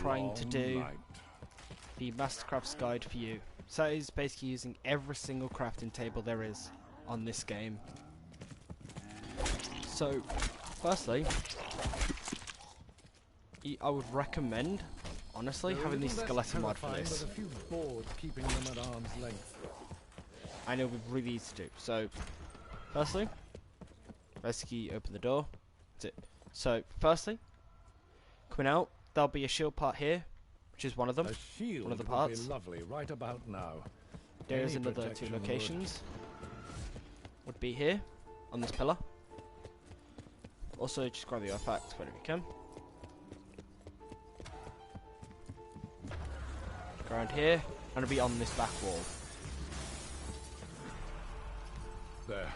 trying to do the Mastercraft's guide for you. So it is basically using every single crafting table there is on this game. So, firstly, I would recommend, honestly, having the skeleton mod for this. A few boards keeping them at arm's length. And it'll be really easy to do. So, firstly, basically open the door. That's it. So, firstly, coming out, there'll be a shield part here, which is one of them. A shield one of the would parts. be lovely right about now. There's another two locations. Would be here, on this pillar. Also, just grab the artifacts whenever you can. Go around here, and it'll be on this back wall. There.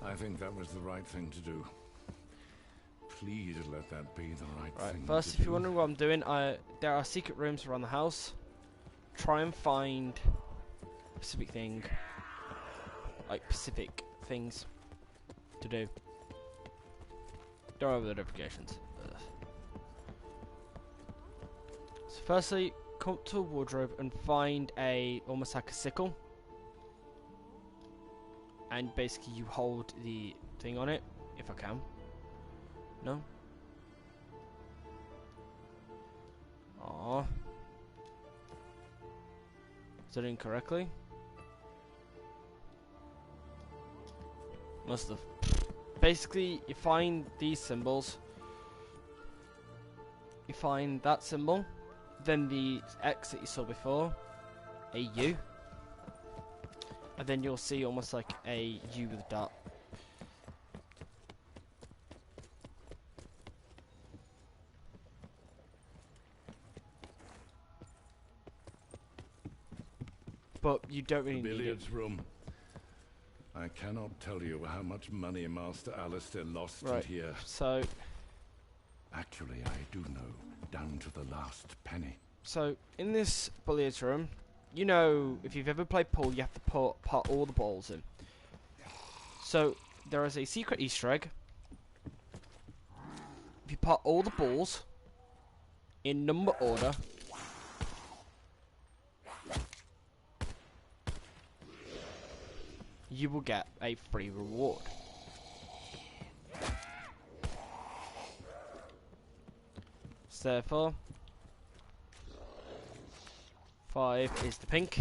I think that was the right thing to do. Please let that be the right thing to do. First, if you're wondering what I'm doing, there are secret rooms around the house. Try and find a specific thing, like specific things to do. Don't over the notifications. Ugh. So firstly, come up to a wardrobe and find almost like a sickle. And basically you hold the thing on it, if I can. No? Aww. Is that incorrectly? Must have. Basically, you find these symbols. You find that symbol, then the X that you saw before, a U, and then you'll see almost like a U with a dot. But you don't really need it. Billiards room. I cannot tell you how much money Master Alistair lost in here. So, actually, I do know, down to the last penny. So, in this billiards room, you know, if you've ever played pool, you have to put all the balls in. So, there is a secret Easter egg. If you put all the balls in number order, you will get a free reward. So therefore, 5 is the pink.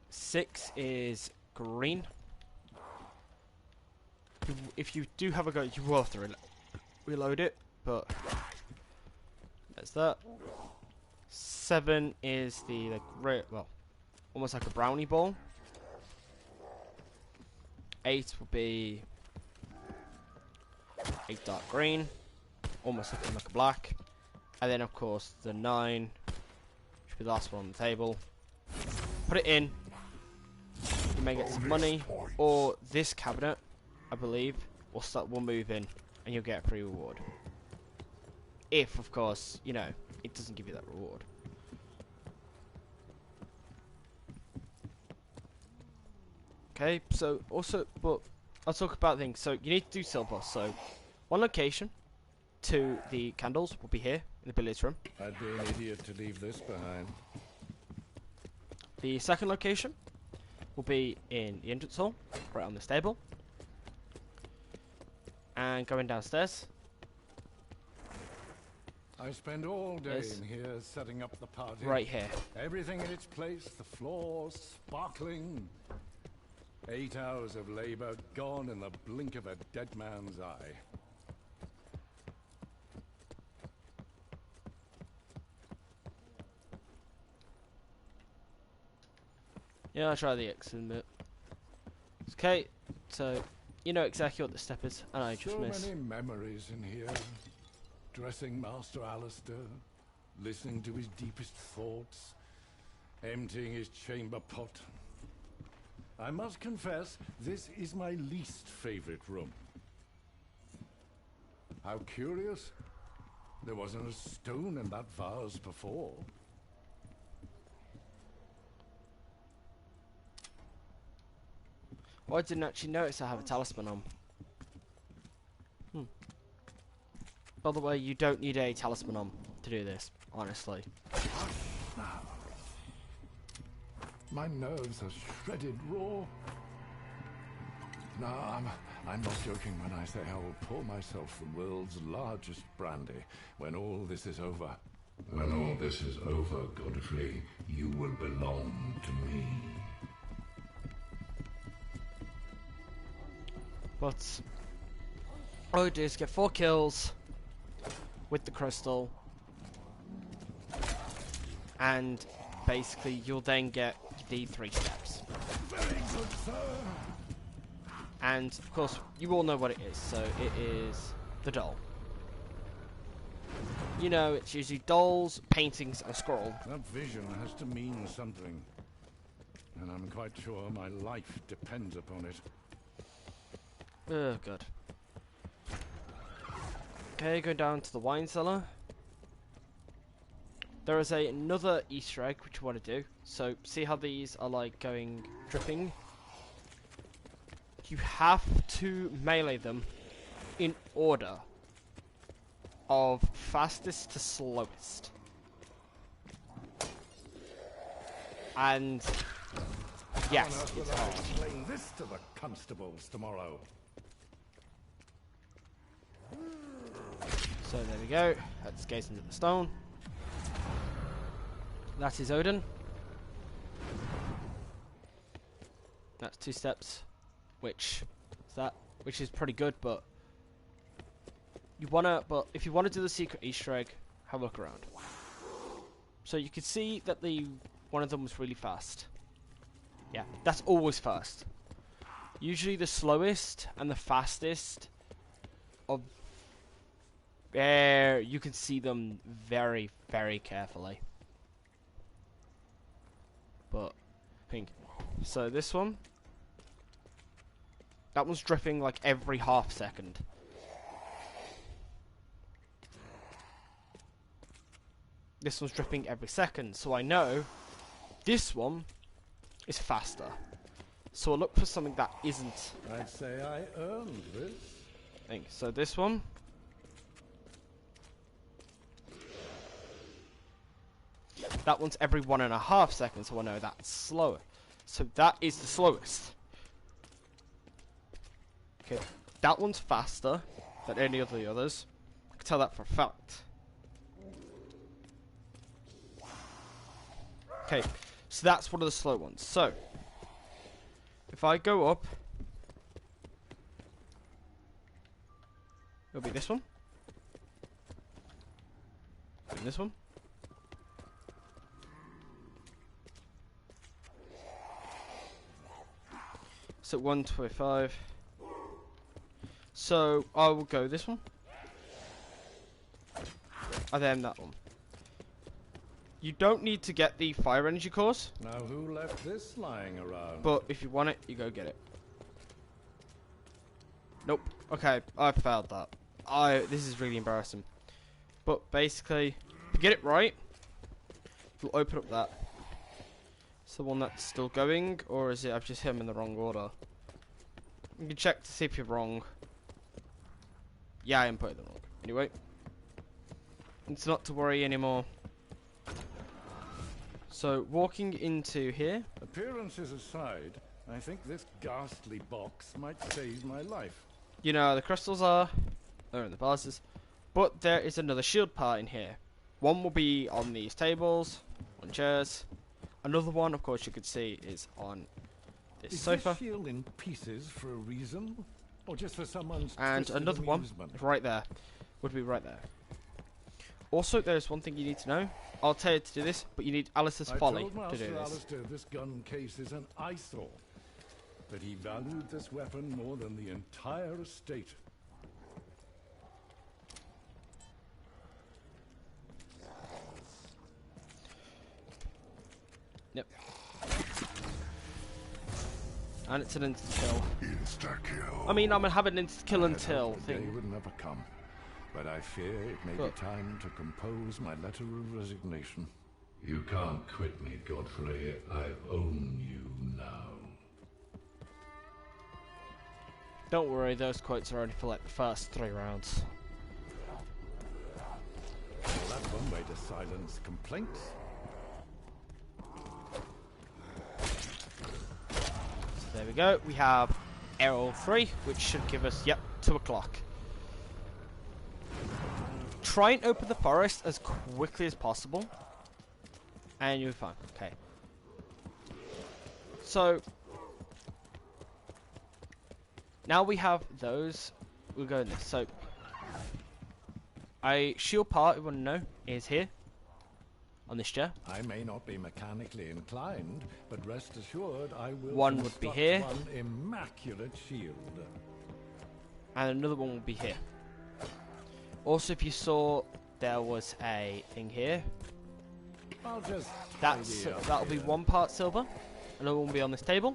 6 is green. If you do have a go, you will have to reload it, but that's that. 7 is the well, almost like a brownie ball. 8 will be a dark green, almost looking like a black, and then of course the 9 should be the last one on the table. Put it in. You may get some money, or this cabinet, I believe, will move in, and you'll get a free reward. If, of course, you know, it doesn't give you that reward. Okay, so also, but I'll talk about things. So you need to do silver. So one location to the candles will be here in the billiards room. I'd be an idiot to leave this behind. The second location will be in the entrance hall, right on this table. And going downstairs. I spend all day in here setting up the party. Right here. Everything in its place, the floors sparkling. 8 hours of labor gone in the blink of a dead man's eye. Yeah, I'll try the X in a bit. Okay, so you know exactly what the step is, and I just missed. So many memories in here. Dressing Master Alistair, listening to his deepest thoughts, emptying his chamber pot. I must confess, this is my least favorite room. How curious. There wasn't a stone in that vase before. Well, I didn't actually notice I have a talisman on. By the way, you don't need a talisman on to do this, honestly. My nerves are shredded raw. No, I'm not joking when I say I will pour myself the world's largest brandy when all this is over. When all this is over, Godfrey, you will belong to me. But all you do is get 4 kills with the crystal, and basically you'll then get the 3 steps. Very good, sir. And of course, you all know what it is. So it is the doll. You know, it's usually dolls, paintings, and a scroll. That vision has to mean something, and I'm quite sure my life depends upon it. Oh, good. Okay, go down to the wine cellar. There is another Easter egg which you want to do. So, see how these are like going dripping? You have to melee them in order of fastest to slowest. And yes, it's hard. Explain this to the constables tomorrow. So there we go. Let's gaze into the stone. That is Odin. That's 2 steps. Which is pretty good, but if you wanna do the secret Easter egg, have a look around. So you can see that one of them was really fast. Yeah, that's always fast. Usually the slowest and the fastest of you can see them very, very carefully. But pink. So this one, that one's dripping like every half second. This one's dripping every second, so I know this one is faster. So I'll look for something that isn't. I'd say I earned this. So this one. That one's every 1.5 seconds, so I know that's slower. So that is the slowest. Okay, that one's faster than any of the others. I can tell that for a fact. Okay, so that's one of the slow ones. So, if I go up, it'll be this one. And this one. So 125. So I will go this one. And then that one. You don't need to get the fire energy cores. Now who left this lying around? But if you want it, you go get it. Nope. Okay, I failed that. This is really embarrassing. But basically, if you get it right, you'll open up that. It's the one that's still going, or is it I've just hit them in the wrong order? You can check to see if you're wrong. Yeah, I am putting them wrong. Anyway, it's not to worry anymore. So, walking into here. Appearances aside, I think this ghastly box might save my life. You know, the crystals are. They're in the balances. But there is another shield part in here. One will be on these tables, on chairs. Another one, of course, you could see is on this sofa. Is this shield in pieces for a reason? Or just for someone's And another one, right there. Would be right there. Also, there's one thing you need to know. I'll tell you to do this, but you need Alistair's folly to do this. Alistair this gun case is an eyesore. But he valued this weapon more than the entire estate. Yep. And it's an insta-kill. Insta-kill. I mean, I'm gonna have an insta-kill until the day would never come. But I fear it may be time to compose my letter of resignation. You can't quit me, Godfrey. I own you now. Don't worry, those quotes are only for like the first 3 rounds. Well, that's one way to silence complaints. So there we go. We have arrow 3, which should give us, yep, 2 o'clock. Try and open the forest as quickly as possible, and you'll be fine. Okay. So now we have those. We'll go in this. So a shield part, you want to know, is here on this chair. I may not be mechanically inclined, but rest assured I will One would be construct here. one immaculate shield. And another one will be here. Also, if you saw, there was a thing here. I'll just That'll be 1 part silver. Another one will be on this table.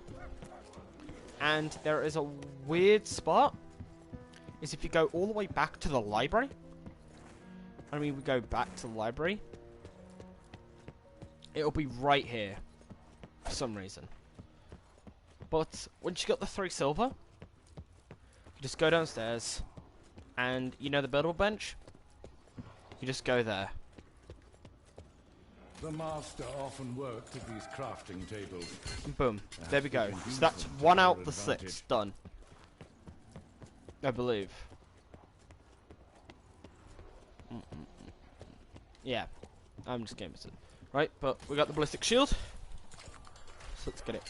And there is a weird spot. Is if you go all the way back to the library. I mean, we go back to the library. It'll be right here. For some reason. But once you got the 3 silver, you just go downstairs. And you know the buildable bench? You just go there. The master often worked at these crafting tables. And boom. There we go. So that's 1 out of the 6 done. I believe. Yeah. I'm just gaming it. Right, but we got the ballistic shield. So let's get it.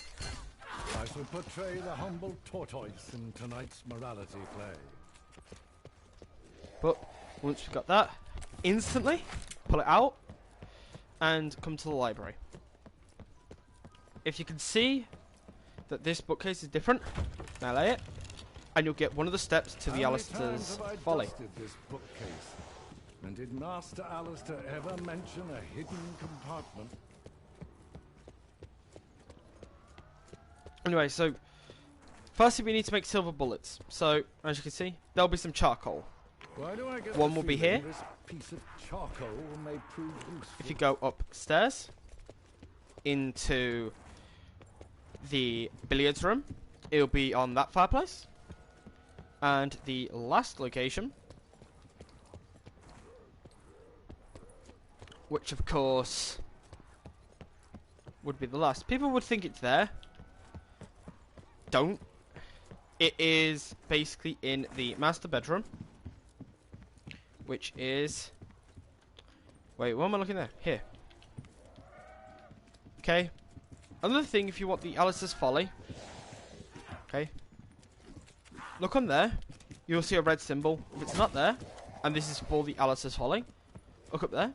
I shall portray the humble tortoise in tonight's morality play. But once we've got that, instantly pull it out and come to the library. If you can see that this bookcase is different, now lay it, and you'll get one of the steps to the Alistair's Folly. This bookcase? And did Master Alistair ever mention a hidden compartment? Anyway, so firstly we need to make silver bullets. So as you can see, there'll be some charcoal. Why do I get One the will be feeling here. This piece of charcoal may prove useful. If you go upstairs into the billiards room, it'll be on that fireplace. And the last location, which of course would be the last. People would think it's there. Don't. It is basically in the master bedroom. Which is... Wait, what am I looking there? Here. Okay. Another thing, if you want the Alistair's Folly. Okay. Look on there. You'll see a red symbol. If it's not there, and this is for the Alistair's Folly, look up there.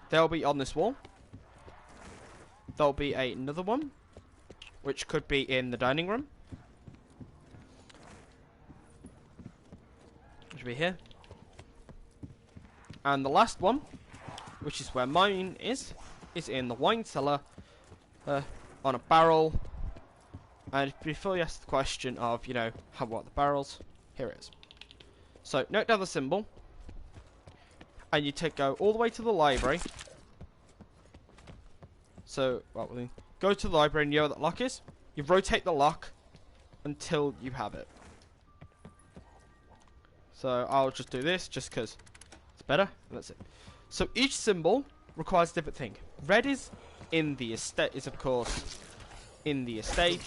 They'll be on this wall. There'll be another one, which could be in the dining room. Which will be here. And the last one, which is where mine is in the wine cellar, on a barrel. And before you ask the question of, you know, what the barrels, here it is. So note down the symbol, and you go all the way to the library. So, well, go to the library and you know where that lock is. You rotate the lock until you have it. So I'll just do this just because it's better. And that's it. So each symbol requires a different thing. Red is in the estate, is of course in the estate.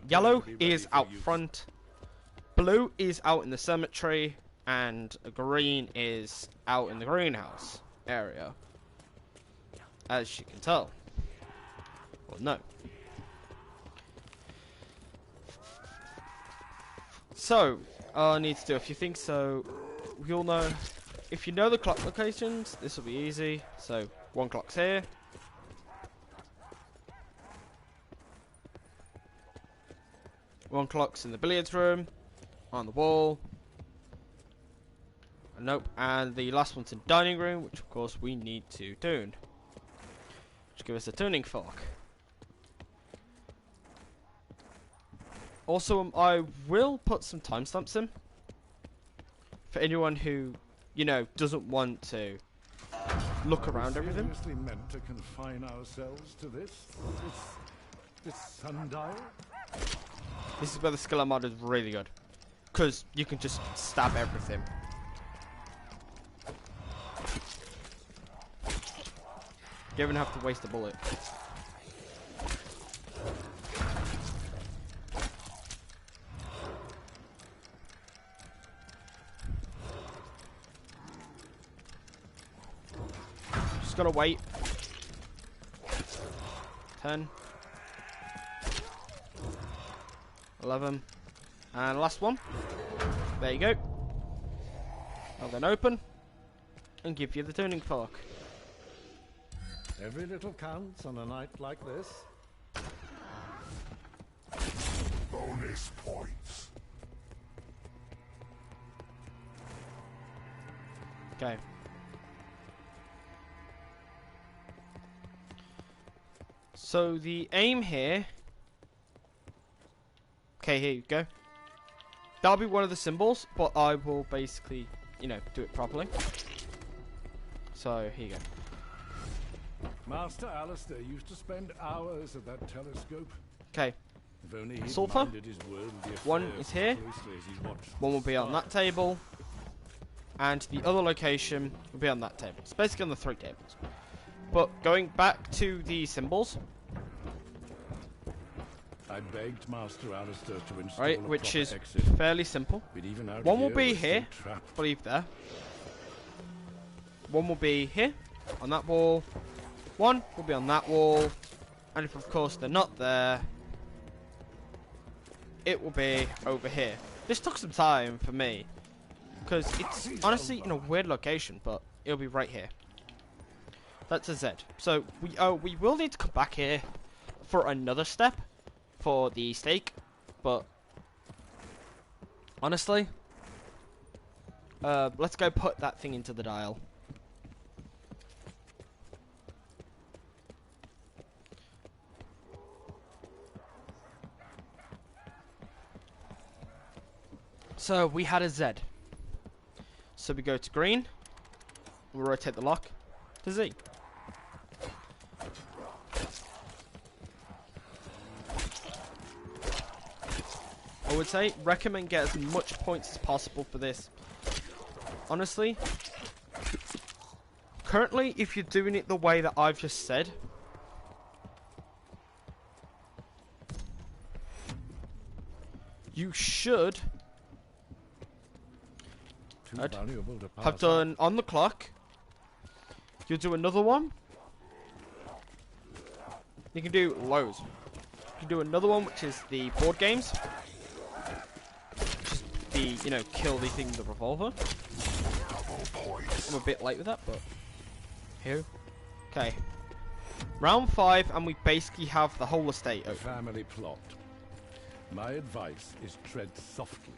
Yellow is out front. Blue is out in the cemetery, and green is out in the greenhouse area. As you can tell. Well, no. So, I need to do a few things. So, we all know, if you know the clock locations, this will be easy. So, 1 clock's here. One clock's in the billiards room, on the wall. Nope, and the last one's in dining room, which of course we need to tune. Which gives us a tuning fork. Also, I will put some timestamps in for anyone who, you know, doesn't want to look around everything. Seriously meant to confine ourselves to this sundial? This is where the skiller mod is really good. Because you can just stab everything. You don't even have to waste a bullet. Just gotta wait. 10. 11. And last one. There you go. I'll then open and give you the tuning fork. Every little counts on a night like this. Bonus points. Okay. So the aim here. Okay, here you go. That'll be one of the symbols, but I will basically, you know, do it properly. So here you go. Master Alistair used to spend hours at that telescope. Okay. If only he'd Sulfur. minded his worldly One affairs is here. closely as he watched One will be on that table, and the other location will be on that table. It's basically on the 3 tables. But going back to the symbols, I begged Master Alistair to install right, a which proper is exit, fairly simple. but even out One will here, be we're still here, trapped. I believe there. One will be here, on that wall. One will be on that wall. And if, of course, they're not there, it will be over here. This took some time for me, because it's honestly in a weird location, but it'll be right here. That's a Z. So we will need to come back here for another step for the stake, but honestly, let's go put that thing into the dial. So we had a Z. So we go to green. We'll rotate the lock to Z. I would say recommend get as much points as possible for this. Honestly, currently, if you're doing it the way that I've just said, you should have done on the clock. You'll do another one. You can do loads. You can do another one, which is the board games. Just the, you know, kill the thing with the revolver. I'm a bit late with that, but here. Okay. Round 5, and we basically have the whole estate A open. family plot. My advice is tread softly.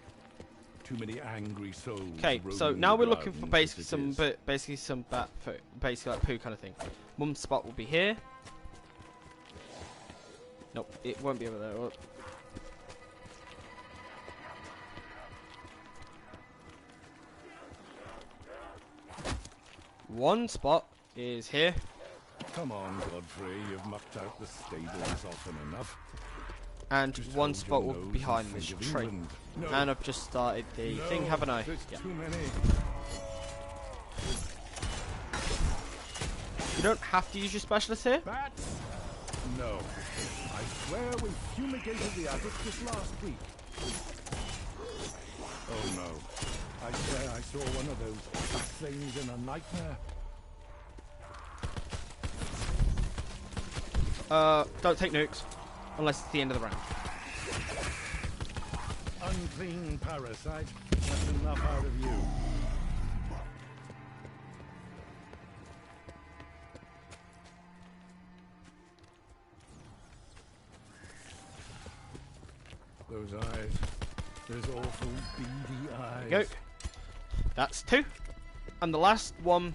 Too many angry souls. Okay, so roaming now the we're looking for grounds basically as it is. some bat food, basically like poo kind of thing. Mum's spot will be here. Nope, it won't be over there. Will it? One spot is here. Come on, Godfrey, you've mucked out the stables often enough. And Just one hold spot your will be nose behind and this think of tree. England. No, And I've just started the no, thing, haven't I? there's Yeah. too many. You don't have to use your specialist here. Bats? No. I swear we fumigated the attic just last week. Oh no. I swear I saw one of those bat things in a nightmare. Don't take nukes. Unless it's the end of the round. Unclean parasite. That's enough out of you. Those eyes. Those awful beady eyes. Go. That's 2. And the last one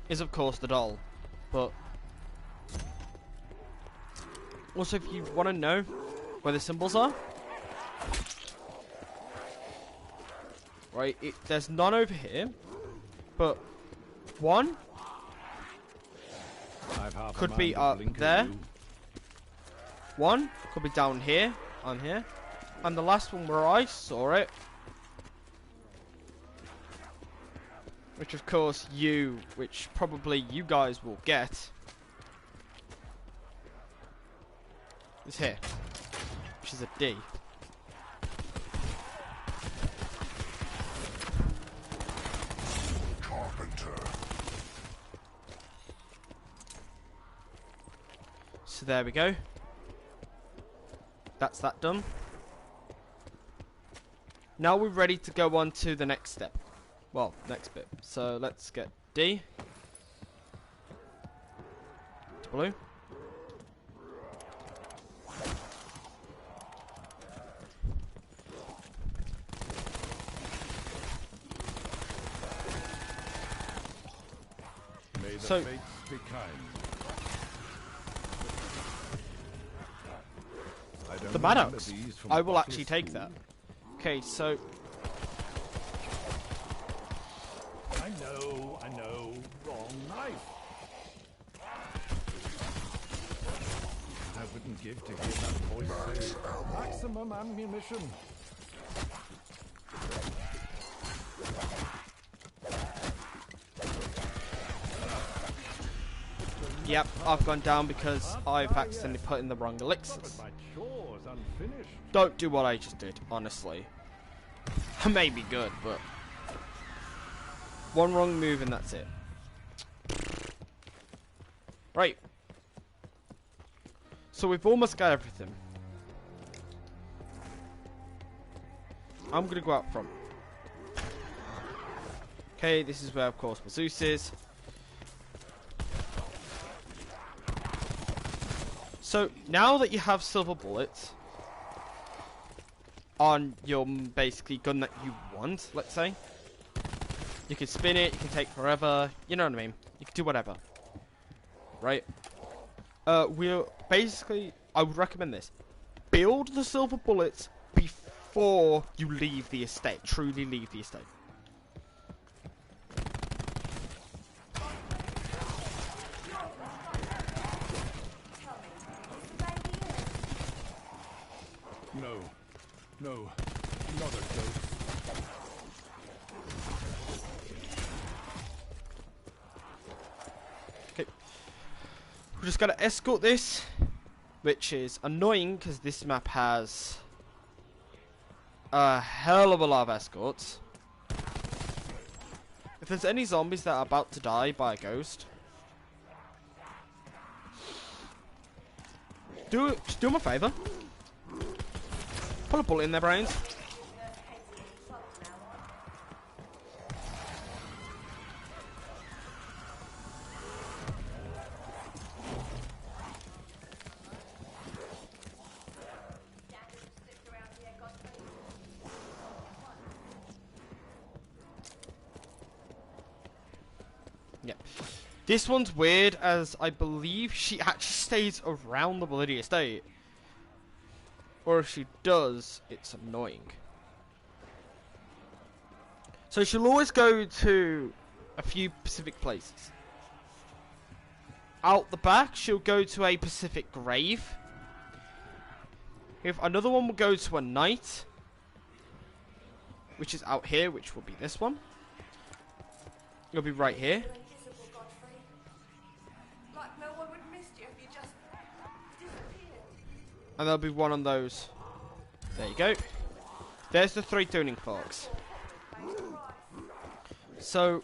is, of course, the doll. But also, if you want to know where the symbols are, right, there's none over here, but one I've half a could be mind to blink at there. you. One could be down here, on here. And the last one where I saw it, which of course which probably you guys will get, is here, which is a D. So there we go. That's that done. Now we're ready to go on to the next step. Well, next bit. So let's get D. To blue. May the So- fates be kind. I don't The remember Maddox. these from I will bottleless actually take food. that. Okay, so I know. Wrong knife. I wouldn't give to hear that voice say, maximum ammunition. yep, I've gone down because I've accidentally put in the wrong elixirs. My chores unfinished. Don't do what I just did, honestly. I may be good, but one wrong move and that's it. Right. So we've almost got everything. I'm gonna go out front. Okay, this is where of course Zeus is. So now that you have silver bullets on your basically gun that you want, let's say, you can spin it, you can take forever, you know what I mean, you can do whatever, right? We'll basically, I would recommend this, build the silver bullets before you leave the estate, truly leave the estate. No, not a ghost. Okay, we just gotta escort this, which is annoying because this map has a hell of a lot of escorts. If there's any zombies that are about to die by a ghost, just do them a favour. Put a bullet in their brains. Yeah. This one's weird, as I believe she actually stays around the bloody estate. Or if she does, it's annoying. So she'll always go to a few specific places. Out the back, she'll go to a Pacific grave. If another one will go to a knight, which is out here, which will be this one. It'll be right here. And there'll be one on those. There you go. There's the 3 tuning forks. So,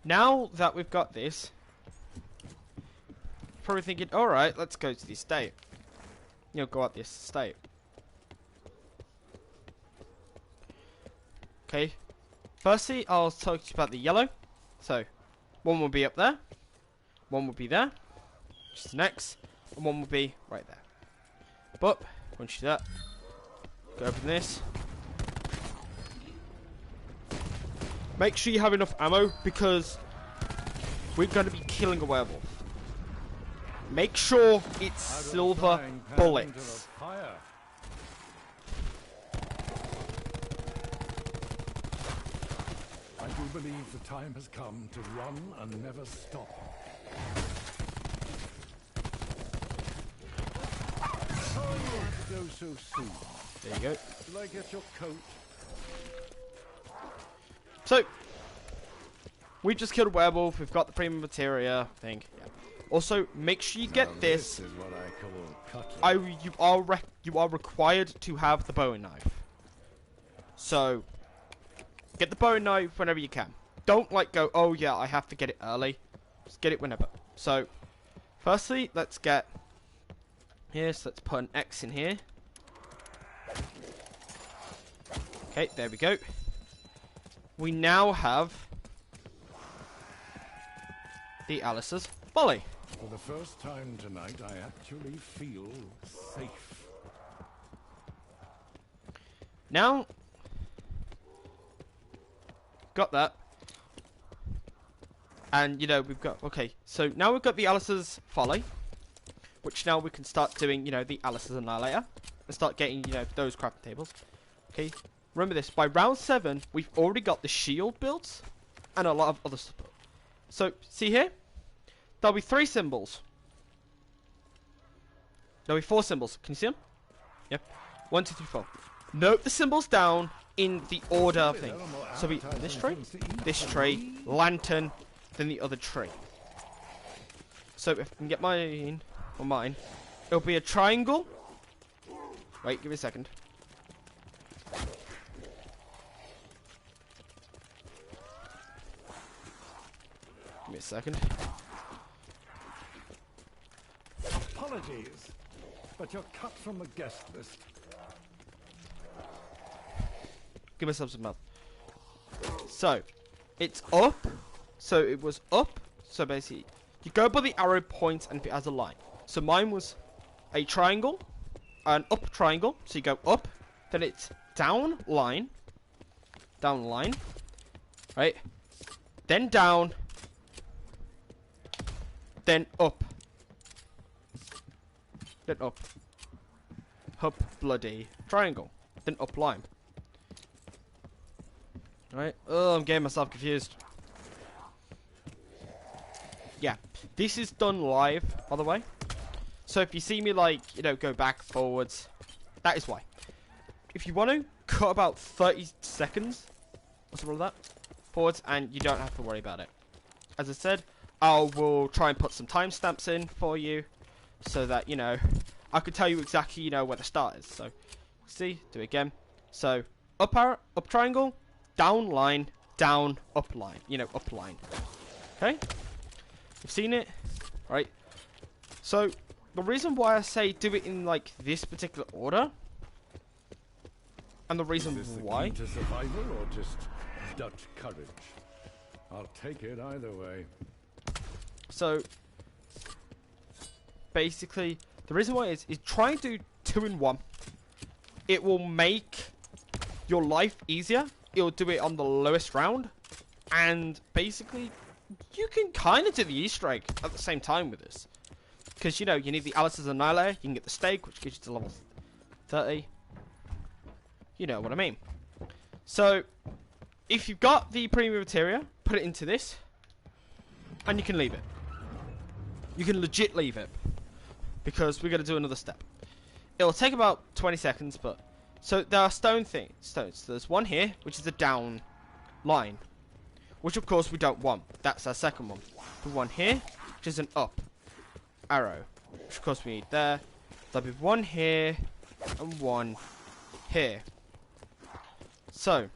now that we've got this, probably thinking, alright, let's go to the estate. You'll go out the estate. Okay. Firstly, I'll talk to you about the yellow. So, one will be up there. One will be there. Which is next. And one will be right there. But, once you do that, go open this. Make sure you have enough ammo, because we're going to be killing a werewolf. Make sure it's silver bullets. I do believe the time has come to run and never stop. How are you to go so soon? There you go. Will I get your coat? So, we just killed a werewolf. We've got the premium materia, I think. Yeah. Also, make sure you get this. This is what I call cutlery. You are required to have the bowie knife. So, get the bowie knife whenever you can. Don't like go, oh yeah, I have to get it early. Just get it whenever. So, firstly, let's get here. So let's put an X in here. Okay, there we go. We now have the Alice's Folly. For the first time tonight, I actually feel safe. Now, got that. And, you know, we've got, okay, so now we've got the Alice's Folly, which now we can start doing, you know, the Alice's Annihilator, and start getting, you know, those crafting tables. Okay, remember this, by round 7, we've already got the shield built, and a lot of other stuff. So, see here? There'll be 3 symbols. There'll be 4 symbols. Can you see them? Yep. 1, 2, 3, 4. Note the symbols down in the order thing. So we this tree, lantern, then the other tree. So if I can get mine, it'll be a triangle. Wait, give me a second. Give me a second. Apologies, but you're cut from the guest list. Give myself some mouth. So, it's up. So it was up. So basically, you go by the arrow points and it has a line. So mine was a triangle, an up triangle. So you go up, then it's down line, right? Then down, then up, then up. Up bloody triangle, then up line. Right? Oh, I'm getting myself confused. Yeah, this is done live, by the way. So if you see me, like, you know, go back, forwards, that is why. If you want to, cut about 30 seconds, or something like that, forwards, and you don't have to worry about it. As I said, I will try and put some timestamps in for you, so that, you know, I could tell you exactly, you know, where the start is. So, see, do it again. So, up arrow, up triangle, down line, down, up line. You know, up line. Okay? You've seen it? Right? So, the reason why I say do it in, like, this particular order, and the reason Is this why... the key to survival or just Dutch courage? I'll take it either way. So, basically, the reason why is try and do 2 in 1. It will make your life easier. It'll do it on the lowest round, and basically, you can kind of do the Easter egg at the same time with this, because you know you need the Alice's Annihilator. You can get the stake, which gives you to level 30. You know what I mean. So, if you've got the premium materia, put it into this, and you can leave it. You can legit leave it, because we're going to do another step. It'll take about 20 seconds, but... So, there are stones. There's one here, which is a down line, which of course we don't want. That's our second one. The one here, which is an up arrow, which of course we need there. There'll be one here, and one here. So...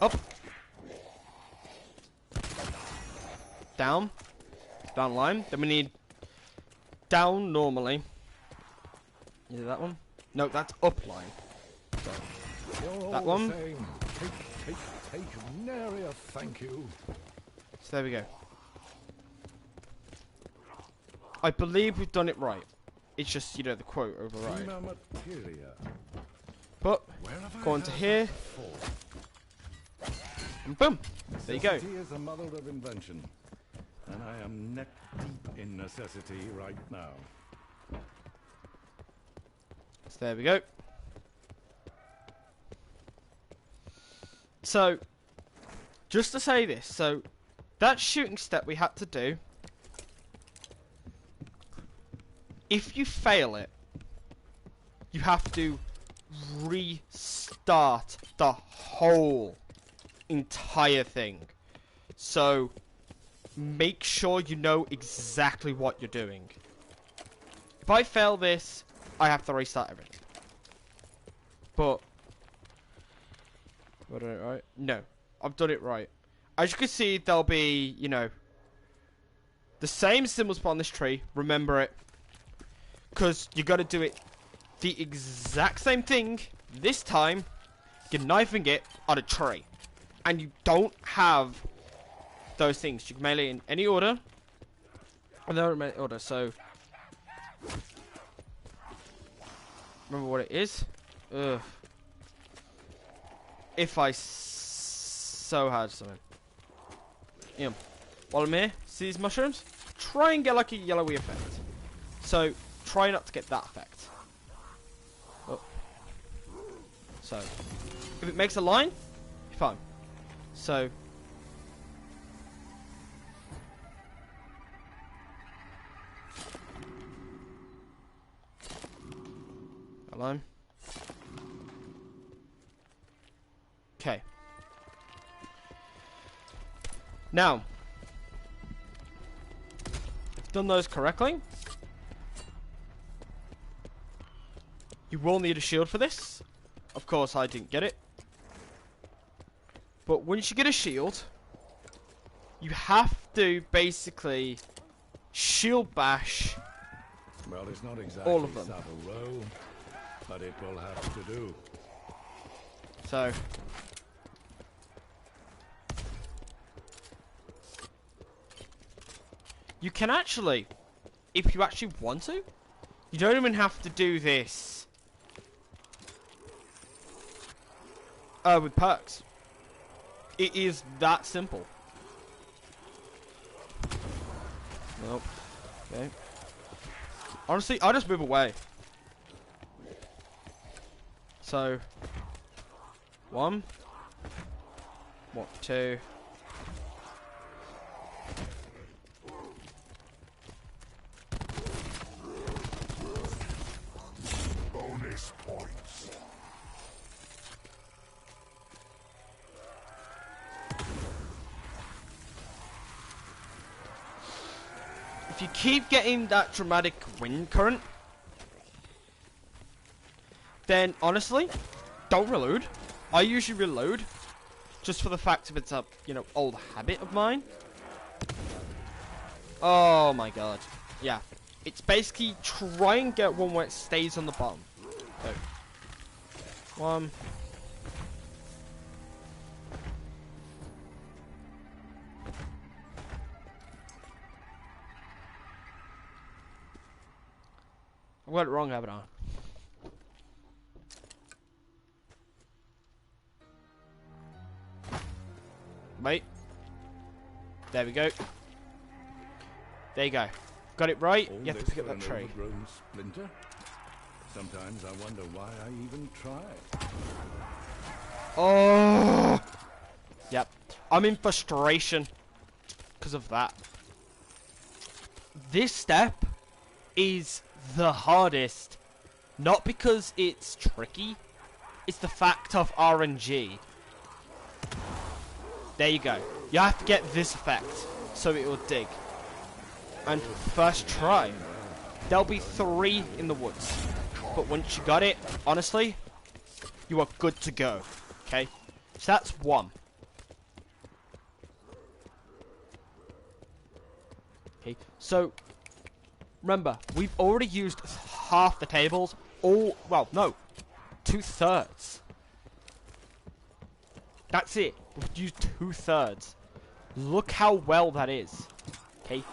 Up. Down. Down line. Then we need down normally. Is it that one? No, that's up line. So, that one. Take, nary a thank you. So there we go. I believe we've done it right. It's just, you know, the quote override. But, go on to here. And boom! There you go. Necessity is the mother of invention. And I am neck deep in necessity right now. So there we go. So, just to say this, so that shooting step we had to do if you fail it, you have to restart the whole entire thing. So make sure you know exactly what you're doing. If I fail this, I have to restart everything. But have I done it right? No, I've done it right. As you can see, there'll be, you know, the same symbol spot on this tree. Remember it, because you got to do it the exact same thing this time. You're knifing it on a tree, and you don't have those things. You can melee in any order, and they're in any order. So remember what it is. Ugh. If I so had something. Yeah. While I'm here, see these mushrooms? Try and get like a yellowy effect. So try not to get that effect. Oh. So if it makes a line, you're fine. So a line. Okay. Now, done those correctly. You will need a shield for this. Of course, I didn't get it. But once you get a shield, you have to basically shield bash Well, it's not exactly all of them. Savile Row, but it will have to do. So you can actually, if you actually want to, you don't even have to do this with perks. It is that simple. Nope. Okay. Honestly, I'll just move away. So 1, 2. Bonus points. If you keep getting that dramatic wind current, then honestly, don't reload. I usually reload just for the fact of it's a, you know, old habit of mine. Oh my god. Yeah. It's basically try and get one where it stays on the bottom. So, 1. I got it wrong, haven't I? Wait. There we go. There you go. Got it right. All You have to this pick up for that an tree. overgrown splinter? Sometimes I wonder why I even tried. Oh. Yep. I'm in frustration because of that. This step is the hardest, not because it's tricky. It's the fact of RNG. There you go. You have to get this effect so it will dig. And first try. There'll be 3 in the woods. But once you got it, honestly, you are good to go. Okay? So that's 1. Okay, so remember, we've already used half the tables. All, well, no, 2/3. That's it. We've used 2/3. Look how well that is. Okay.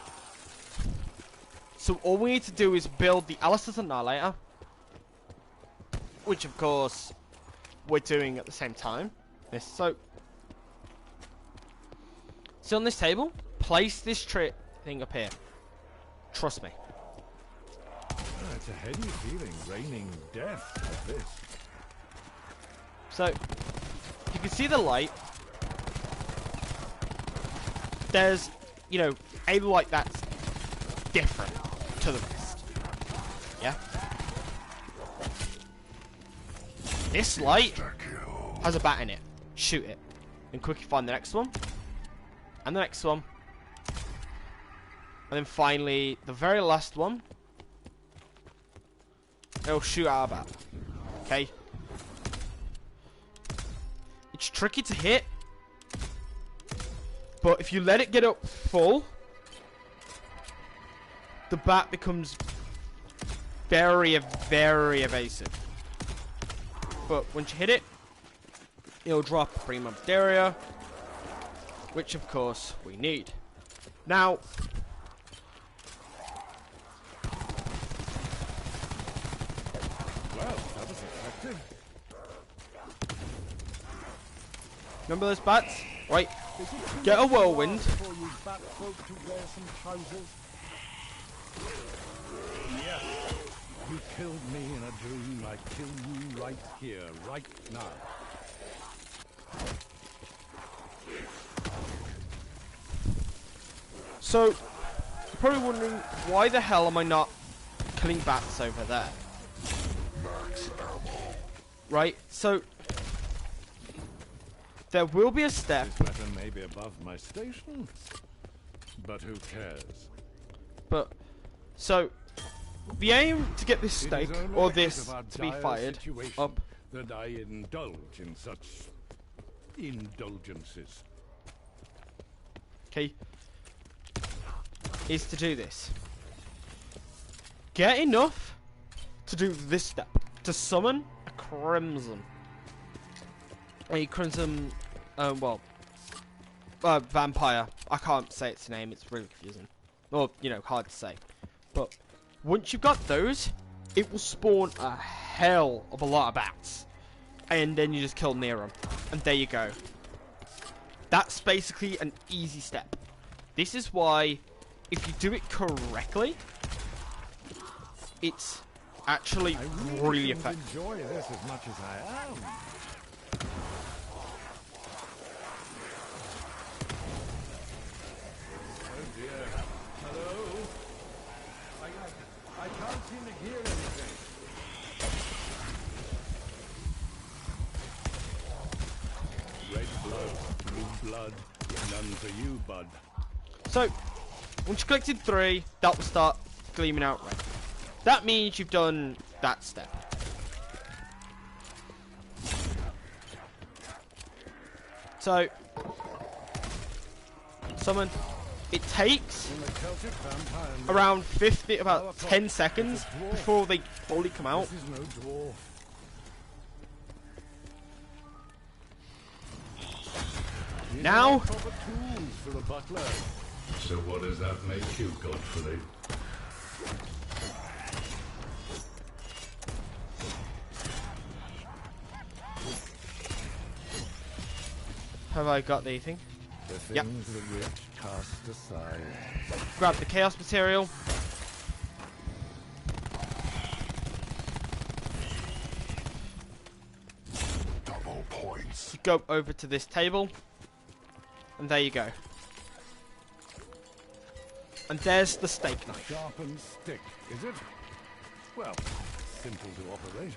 So all we need to do is build the Alistair's Annihilator, which of course we're doing at the same time. This so on this table, place this thing up here. Trust me. It's a heady feeling, raining death like this. So you can see the light. There's, you know, a light that's different to the rest. Yeah? This light has a bat in it. Shoot it. Then quickly find the next one. And the next one. And then finally, the very last one. It'll shoot out a bat. Okay? It's tricky to hit. But if you let it get up full, the bat becomes very, very evasive. But once you hit it, it'll drop prima materia, which of course we need. Now, Well, that was effective. remember those bats? Right, get a whirlwind. Before you bat folk to wear some trousers. Yes, you killed me in a dream. I kill you right here, right now. So, you're probably wondering, why the hell am I not killing bats over there? Right, so there will be a step. This matter may be above my station, but who cares? But, so, the aim to get this It stake, is only or because this of our to be dire fired situation up, that I indulge in such indulgences. okay, is to do this. Get enough to do this step, to summon a crimson. A crimson, vampire. I can't say its name, it's really confusing. Or, you know, hard to say. But once you've got those, it will spawn a hell of a lot of bats. And then you just kill near them. And there you go. That's basically an easy step. This is why, if you do it correctly, it's actually really shouldn't effective. enjoy this as much as I am. Oh dear. Hello? I can't seem to hear anything. Red blood, blue blood, none for you, bud. So, once you collected 3, that will start gleaming out red. That means you've done that step. So, summon. It takes In the Celtic vampire myth, around about 10 seconds before they fully come out. this is no dwarf. These Now- are not proper tools for a butler. So what does that make you, Godfrey? Have I got the thing? The Yep. things the rich cast aside. Grab the chaos material. Double points. Go over to this table. And there you go. And there's the steak knife. Sharpened stick, is it? Well, simple to operate.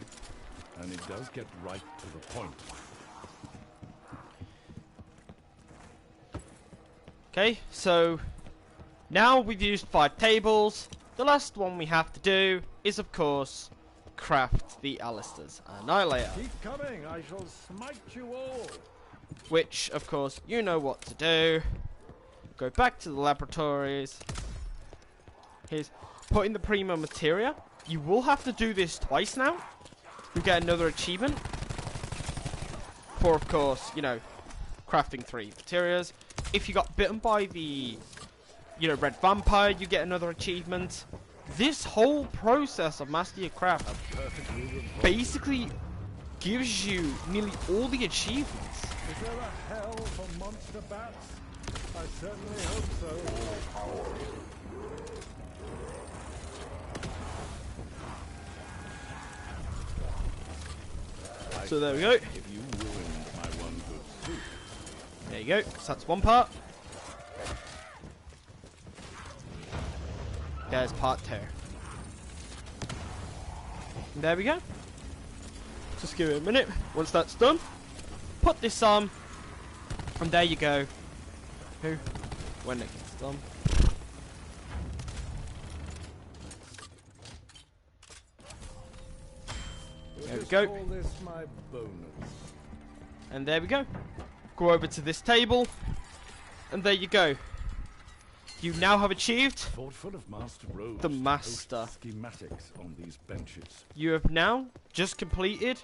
And it does get right to the point. Okay, so now we've used 5 tables. The last one we have to do is, of course, craft the Alistair's Annihilator. Keep coming, I shall smite you all. Which, of course, you know what to do. Go back to the laboratories. Here's put in the prima materia. You will have to do this twice now. You get another achievement. For, of course, you know, crafting 3 materials. If you got bitten by the, you know, red vampire, you get another achievement. This whole process of Master Your Craft Perfectly revolting. basically gives you nearly all the achievements. Is there a hell for monster bats? I certainly hope so. So there we go. If you ruined my one good suit. There you go. So that's one part. There's part 2. And there we go. Just give it a minute. Once that's done, put this on, and there you go. When it gets done. There we go. Call this my bonus. And there we go. Go over to this table, and there you go. You now have achieved Thoughtful of Master Rose the to post Master. schematics on these benches. You have now just completed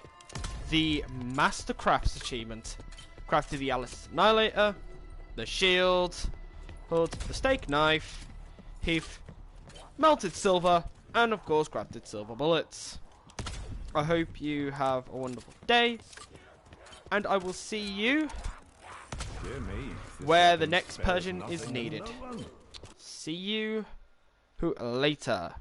the Master Crafts achievement. Crafted the Alice Annihilator, the shield, hood, the steak knife, heath, melted silver, and of course crafted silver bullets. I hope you have a wonderful day, and I will see you Dear me, this where the weapon next spares Persian nothing is and needed. no one. See you later.